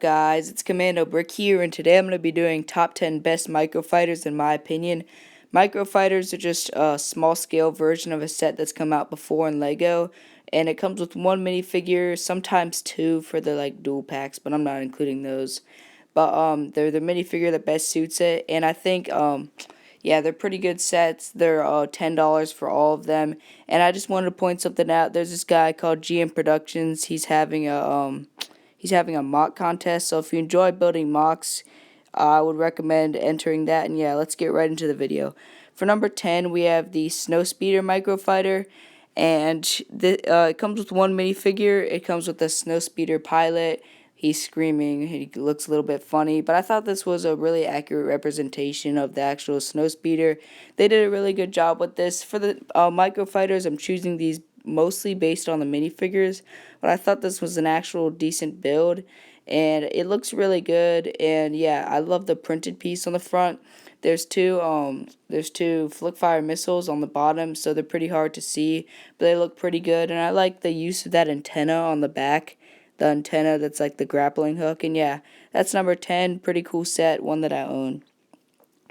guys, it's Commando Brick here, and today I'm going to be doing top 10 best microfighters in my opinion. Microfighters are just a small scale version of a set that's come out before in LEGO, and it comes with one minifigure, sometimes two for the dual packs, but I'm not including those. But they're the minifigure that best suits it, and I think yeah, they're pretty good sets. They're $10 for all of them, and I just wanted to point something out. There's this guy called GM Productions. He's having a mock contest, so if you enjoy building mocks, I would recommend entering that. And yeah, let's get right into the video. For number 10, we have the Snowspeeder Microfighter, and it comes with one minifigure. It comes with the Snowspeeder pilot. He's screaming, he looks a little bit funny, but I thought this was a really accurate representation of the actual Snowspeeder. They did a really good job with this. For the microfighters, I'm choosing these mostly based on the minifigures, but I thought this was an actual decent build, and it looks really good. And yeah, I love the printed piece on the front. There's two flick-fire missiles on the bottom, so they're pretty hard to see, but they look pretty good, and I like the use of that antenna on the back. The antenna that's like the grappling hook. And yeah, that's number 10. Pretty cool set, one that I own.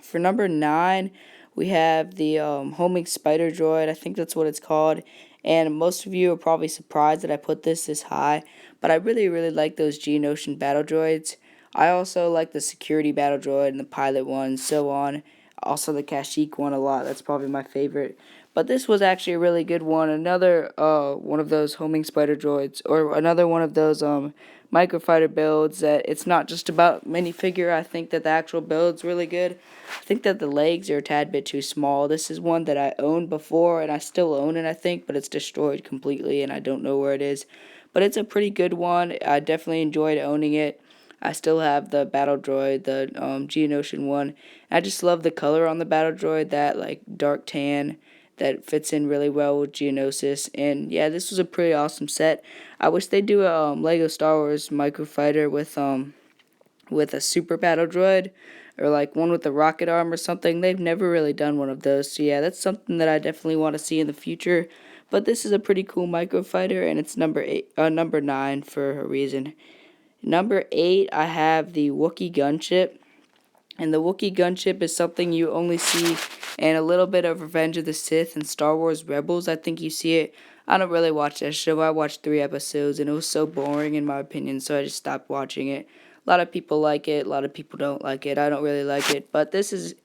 For number 9, we have the homing spider droid. I think that's what it's called. And most of you are probably surprised that I put this high, but I really like those Geonosian battle droids. I also like the security battle droid and the pilot one, so on. Also the Kashyyyk one a lot. That's probably my favorite. But this was actually a really good one. Another one of those homing spider droids, or another one of those microfighter builds that it's not just about minifigure. I think that the actual build's really good. I think that the legs are a tad bit too small. This is one that I owned before, and I still own it, I think, but it's destroyed completely, and I don't know where it is. But it's a pretty good one. I definitely enjoyed owning it. I still have the battle droid, the Geonosian one. I just love the color on the battle droid, that like dark tan that fits in really well with Geonosis. And yeah, this was a pretty awesome set. I wish they'd do a Lego Star Wars microfighter with a super battle droid, or like one with a rocket arm or something. They've never really done one of those. So yeah, that's something that I definitely want to see in the future. But this is a pretty cool microfighter, and it's number 9 for a reason. Number 8, I have the Wookie Gunship. And the Wookiee Gunship is something you only see in a little bit of Revenge of the Sith and Star Wars Rebels. I think you see it. I don't really watch that show. I watched 3 episodes, and it was so boring in my opinion, so I just stopped watching it. A lot of people like it. A lot of people don't like it. I don't really like it. But this is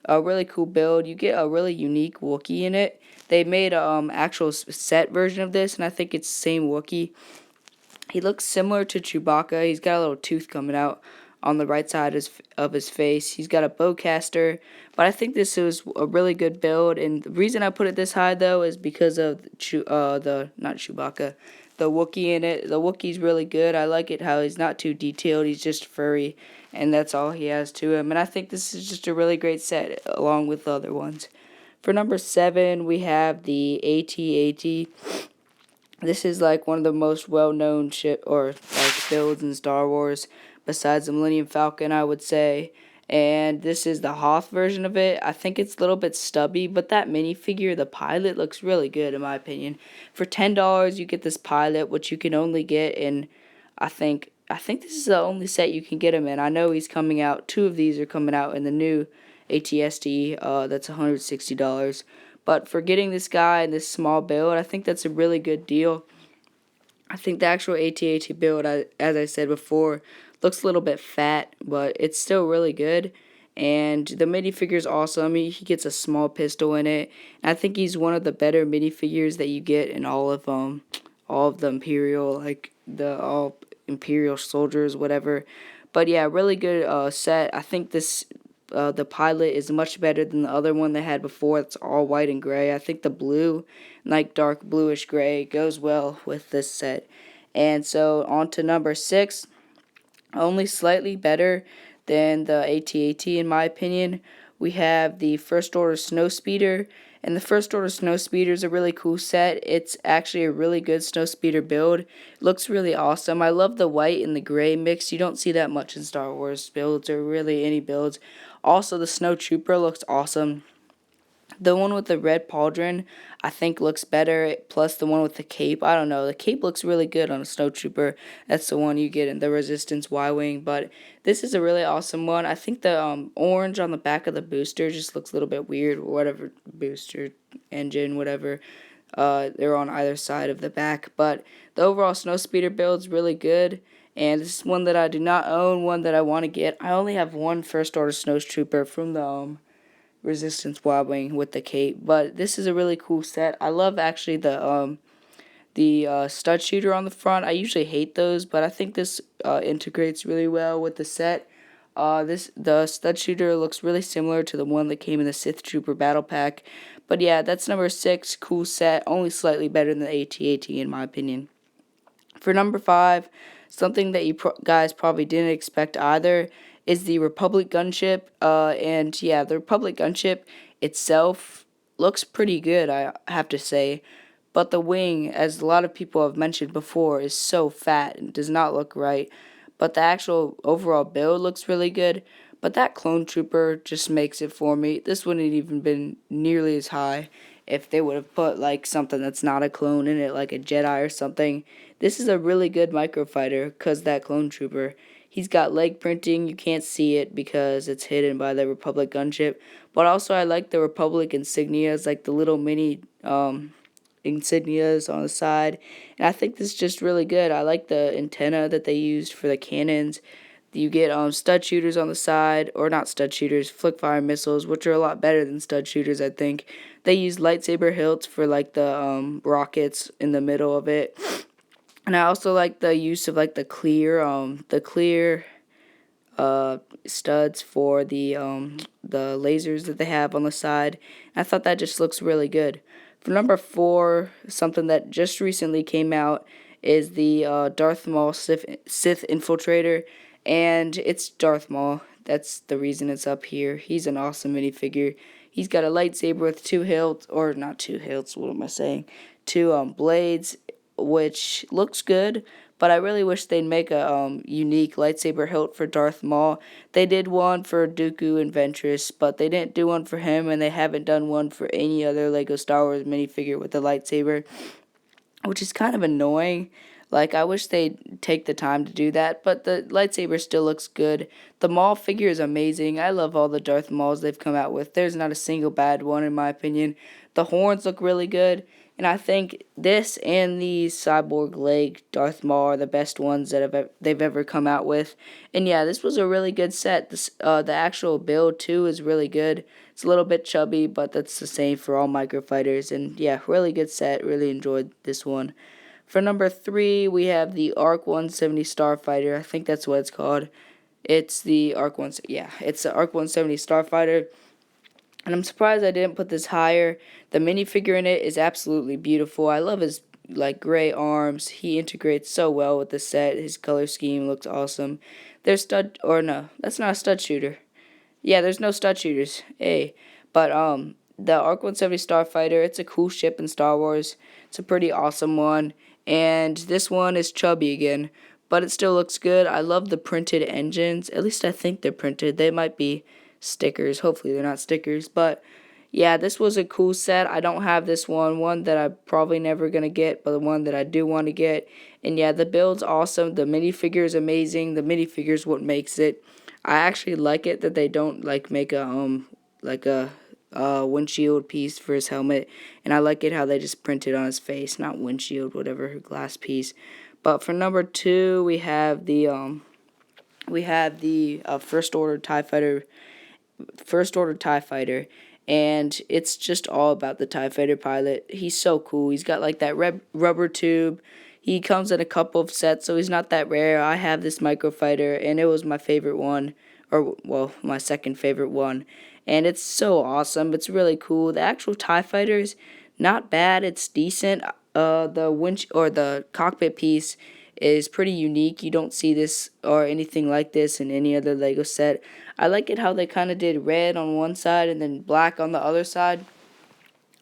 a really cool build. You get a really unique Wookiee in it. They made an actual set version of this, and I think it's the same Wookiee. He looks similar to Chewbacca. He's got a little tooth coming out on the right side of his face. He's got a bowcaster, but I think this is a really good build, and the reason I put it this high though is because of not Chewbacca, the Wookiee in it. The Wookiee's really good. I like it how he's not too detailed. He's just furry, and that's all he has to him. And I think this is just a really great set along with the other ones. For number 7, we have the AT-AT. This is like one of the most well-known builds in Star Wars, besides the Millennium Falcon, I would say. And this is the Hoth version of it. I think it's a little bit stubby, but that minifigure, the pilot, looks really good in my opinion. For $10, you get this pilot, which you can only get in, I think this is the only set you can get him in. I know he's coming out. 2 of these are coming out in the new AT-ST. That's $160. But for getting this guy in this small build, I think that's a really good deal. I think the actual AT-AT build, as I said before, looks a little bit fat, but it's still really good. And the minifigure is awesome. He gets a small pistol in it. And I think he's one of the better minifigures that you get in all of the Imperial, like the all Imperial soldiers, whatever. But yeah, really good set. I think this the pilot is much better than the other one they had before. It's all white and gray. I think the blue, like dark bluish gray, goes well with this set. And so on to number 6, only slightly better than the AT-AT in my opinion. We have the First Order Snowspeeder. And the First Order Snowspeeder is a really cool set. It's actually a really good Snowspeeder build. It looks really awesome. I love the white and the gray mix. You don't see that much in Star Wars builds or really any builds. Also, the Snow Trooper looks awesome. The one with the red pauldron, I think looks better. Plus the one with the cape, I don't know. The cape looks really good on a snowtrooper. That's the one you get in the Resistance Y-wing. But this is a really awesome one. I think the orange on the back of the booster just looks a little bit weird. Whatever booster, engine, whatever. They're on either side of the back. But the overall Snowspeeder build is really good. And this is one that I do not own. One that I want to get. I only have one First Order Snowtrooper from the Resistance Y-wing with the cape, but this is a really cool set. I love actually the stud shooter on the front. I usually hate those, but I think this integrates really well with the set. The stud shooter looks really similar to the one that came in the Sith Trooper battle pack. But yeah, that's number 6. Cool set, only slightly better than the AT-AT in my opinion. For number 5, something that you guys probably didn't expect either is the Republic Gunship. And yeah, the Republic Gunship itself looks pretty good, I have to say. But the wing, as a lot of people have mentioned before, is so fat and does not look right. But the actual overall build looks really good. But that clone trooper just makes it for me. This wouldn't even been nearly as high if they would have put like something that's not a clone in it, like a Jedi or something. This is a really good microfighter because that clone trooper. He's got leg printing. You can't see it because it's hidden by the Republic gunship. But also I like the Republic insignias, like the little mini insignias on the side. And I think this is just really good. I like the antenna that they used for the cannons. You get stud shooters on the side, or not stud shooters, flick fire missiles, which are a lot better than stud shooters, I think. They use lightsaber hilts for like the rockets in the middle of it. And I also like the use of like the clear studs for the lasers that they have on the side. I thought that just looks really good. For number 4, something that just recently came out is the Darth Maul Sith Infiltrator, and it's Darth Maul. That's the reason it's up here. He's an awesome minifigure. He's got a lightsaber with 2 hilts, or not 2 hilts, what am I saying? 2 blades, which looks good, but I really wish they'd make a unique lightsaber hilt for Darth Maul. They did one for Dooku and Ventress, but they didn't do one for him, and they haven't done one for any other Lego Star Wars minifigure with a lightsaber, which is kind of annoying. Like, I wish they'd take the time to do that, but the lightsaber still looks good. The Maul figure is amazing. I love all the Darth Mauls they've come out with. There's not a single bad one, in my opinion. The horns look really good, and I think this and the cyborg leg Darth Maul are the best ones that they've ever come out with. And yeah, this was a really good set. The actual build, too, is really good. It's a little bit chubby, but that's the same for all microfighters. And yeah, really good set. Really enjoyed this one. For number 3, we have the ARC 170 Starfighter. I think that's what it's called. It's the ARC 1. Yeah, it's the ARC 170 Starfighter. And I'm surprised I didn't put this higher. The minifigure in it is absolutely beautiful. I love his like gray arms. He integrates so well with the set. His color scheme looks awesome. There's stud, or no, that's not a stud shooter. Yeah, there's no stud shooters. Hey, but the ARC 170 Starfighter, it's a cool ship in Star Wars. It's a pretty awesome one. And this one is chubby again, but it still looks good. I love the printed engines. At least I think they're printed. They might be stickers. Hopefully they're not stickers. But yeah, this was a cool set. I don't have this one that I'm probably never going to get, but the one that I do want to get. And yeah, the build's awesome. The minifigure is amazing. The minifigure is what makes it. I actually like it that they don't like make a windshield piece for his helmet, and I like it how they just printed on his face, not windshield, whatever, glass piece. But for number 2, we have the First Order TIE Fighter, and it's just all about the TIE Fighter pilot. He's so cool. He's got like that rubber tube. He comes in a couple of sets, so he's not that rare. I have this microfighter, and it was my favorite one, or, well, my second favorite one. And it's so awesome. It's really cool. The actual TIE fighter is not bad. It's decent. The cockpit piece is pretty unique. You don't see this or anything like this in any other Lego set. I like it how they kind of did red on one side and then black on the other side.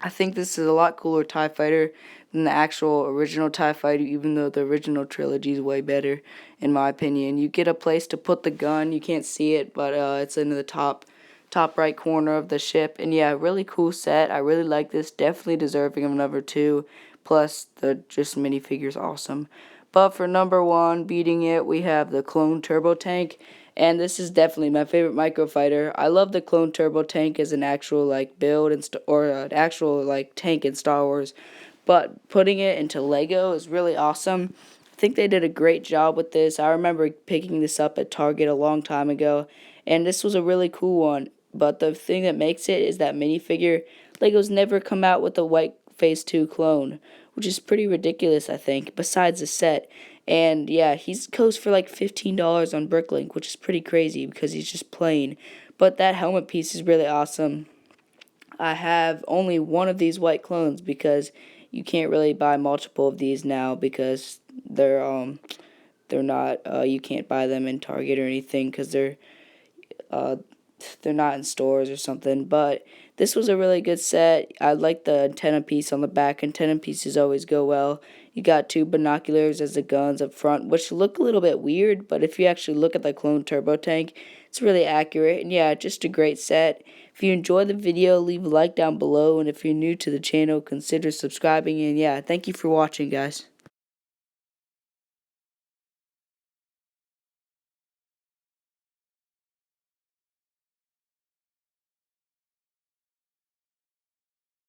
I think this is a lot cooler TIE fighter than the actual original TIE fighter, even though the original trilogy is way better, in my opinion. You get a place to put the gun. You can't see it, but it's in the top top right corner of the ship. And yeah, really cool set. I really like this. Definitely deserving of number 2. Plus the just minifigures awesome. But for number 1, beating it, we have the Clone Turbo Tank. And this is definitely my favorite microfighter. I love the Clone Turbo Tank as an actual like build or an actual like tank in Star Wars. But putting it into Lego is really awesome. I think they did a great job with this. I remember picking this up at Target a long time ago, and this was a really cool one. But the thing that makes it is that minifigure. Lego's never come out with a white Phase 2 clone, which is pretty ridiculous, I think, besides the set. And yeah, he goes for like $15 on Bricklink, which is pretty crazy because he's just plain. But that helmet piece is really awesome. I have only one of these white clones because you can't really buy multiple of these now because they're not you can't buy them in Target or anything because uh they're not in stores or something. But this was a really good set. I like the antenna piece on the back. Antenna pieces always go well. You got 2 binoculars as the guns up front, which look a little bit weird, but if you actually look at the Clone Turbo Tank, it's really accurate. And yeah, just a great set. If you enjoyed the video, leave a like down below, and if you're new to the channel, consider subscribing. And yeah, thank you for watching, guys.